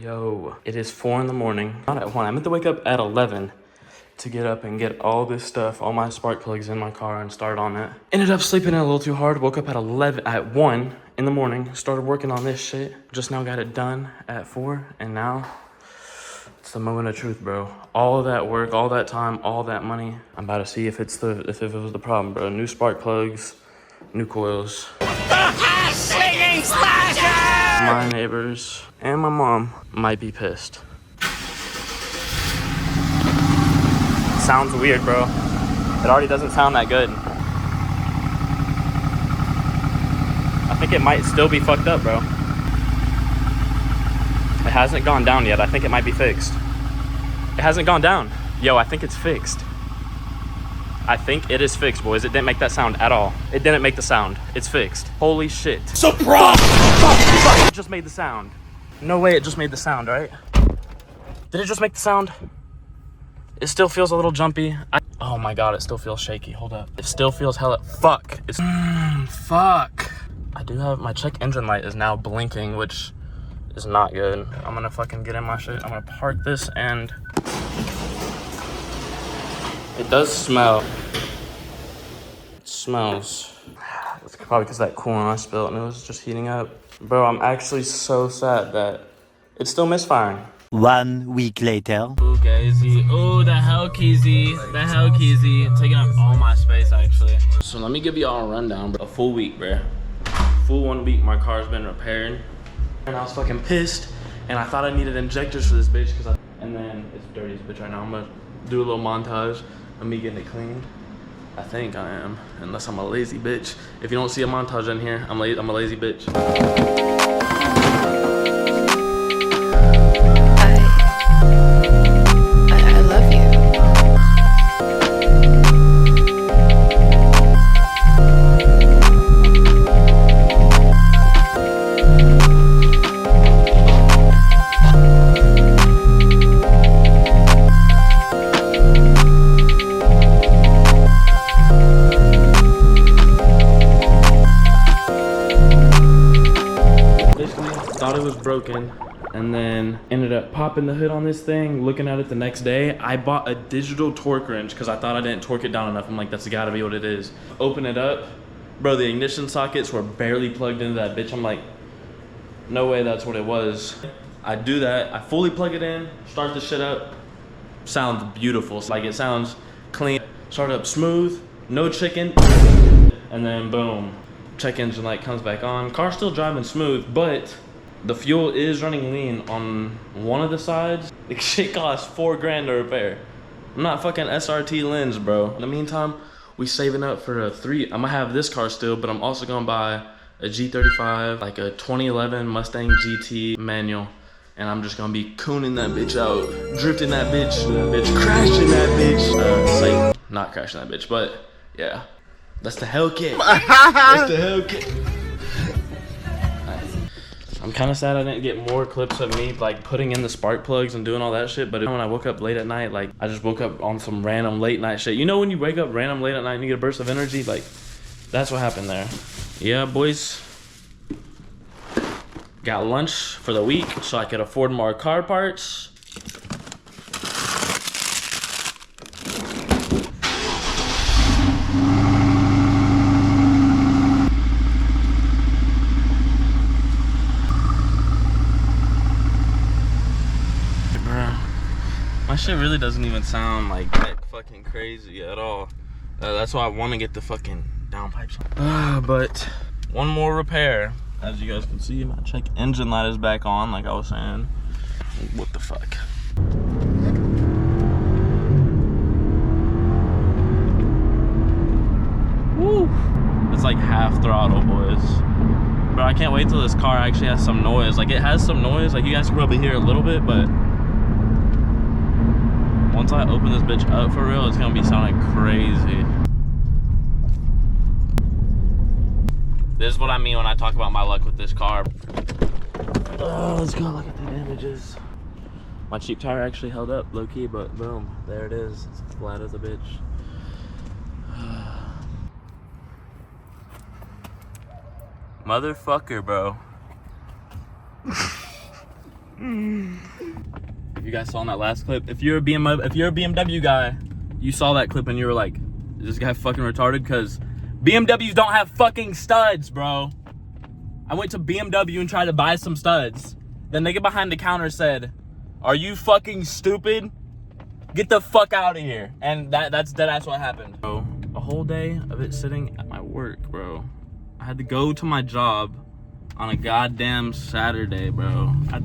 Yo, it is 4 in the morning. Not at 1. I meant to wake up at 11 to get up and get all this stuff, all my spark plugs in my car and start on it. Ended up sleeping in a little too hard. Woke up at 1 in the morning. Started working on this shit. Just now got it done at 4, and now it's the moment of truth, bro. All of that work, all that time, all that money. I'm about to see if it was the problem, bro. New spark plugs, new coils. My neighbors and my mom might be pissed. Sounds weird, bro. It already doesn't sound that good. I think it might still be fucked up, bro. It hasn't gone down yet. I think it might be fixed. It hasn't gone down. Yo, I think it's fixed. I think it is fixed, boys. It didn't make that sound at all. It didn't make the sound. It's fixed. Holy shit. Surprise! Fuck, it just made the sound. No way it just made the sound, right? Did it just make the sound? It still feels a little jumpy. Oh my god, it still feels shaky. Hold up. It still feels hella... Fuck. It's... fuck. I do have... My check engine light is now blinking, which is not good. I'm gonna fucking get in my shit. I'm gonna park this and... It does smell. It smells. It's probably because that coolant I spilled and it was just heating up. Bro, I'm actually so sad that it's still misfiring. 1 week later. Ooh, Gazy. Ooh, the hell keezy. The hell keezy. Taking up all my space, actually. So let me give you all a rundown, bro. A full week, bro. Full 1 week, my car's been repaired. And I was fucking pissed. And I thought I needed injectors for this bitch. And then it's dirty as bitch right now. I'm gonna do a little montage of me getting it cleaned. I think I am, unless I'm a lazy bitch. If you don't see a montage in here, I'm a lazy bitch. I love you. Thought it was broken and then ended up popping the hood on this thing. Looking at it the next day, I bought a digital torque wrench because I thought I didn't torque it down enough. I'm like, that's gotta be what it is. Open it up, bro, the ignition sockets were barely plugged into that bitch. I'm like, no way that's what it was. I do that, I fully plug it in, start the shit up, sounds beautiful. Like, it sounds clean, start up smooth, no chicken, and then boom, check engine light comes back on. Car's still driving smooth, but the fuel is running lean on one of the sides. The shit costs $4 grand to repair. I'm not fucking SRT lens, bro. In the meantime, we saving up for a 3. I'm gonna have this car still, but I'm also gonna buy a G35, like a 2011 Mustang GT manual. And I'm just gonna be cooning that bitch out, drifting that bitch, crashing that bitch. Like, not crashing that bitch, but yeah. That's the Hellcat. That's the Hellcat. I'm kind of sad I didn't get more clips of me like putting in the spark plugs and doing all that shit. But when I woke up late at night, like I just woke up on some random late night shit. You know when you wake up random late at night and you get a burst of energy? Like, that's what happened there. Yeah, boys. Got lunch for the week so I could afford more car parts. My shit really doesn't even sound like that fucking crazy at all. That's why I want to get the fucking downpipes on. But one more repair. As you guys can see, my check engine light is back on, like I was saying. What the fuck? Woo! It's like half throttle, boys. Bro, I can't wait till this car actually has some noise. Like, it has some noise. Like, you guys can probably hear a little bit, but once I open this bitch up for real, it's gonna be sounding crazy. This is what I mean when I talk about my luck with this car. Let's go look at the damages. My cheap tire actually held up low key, but boom, there it is. It's flat as a bitch. Motherfucker, bro. If you guys saw in that last clip, if you're a BMW guy, you saw that clip and you were like, is this guy fucking retarded? Because BMWs don't have fucking studs, bro. I went to BMW and tried to buy some studs. Then they get behind the counter and said, are you fucking stupid? Get the fuck out of here. And that's what happened. Bro, a whole day of it sitting at my work, bro. I had to go to my job on a goddamn Saturday, bro.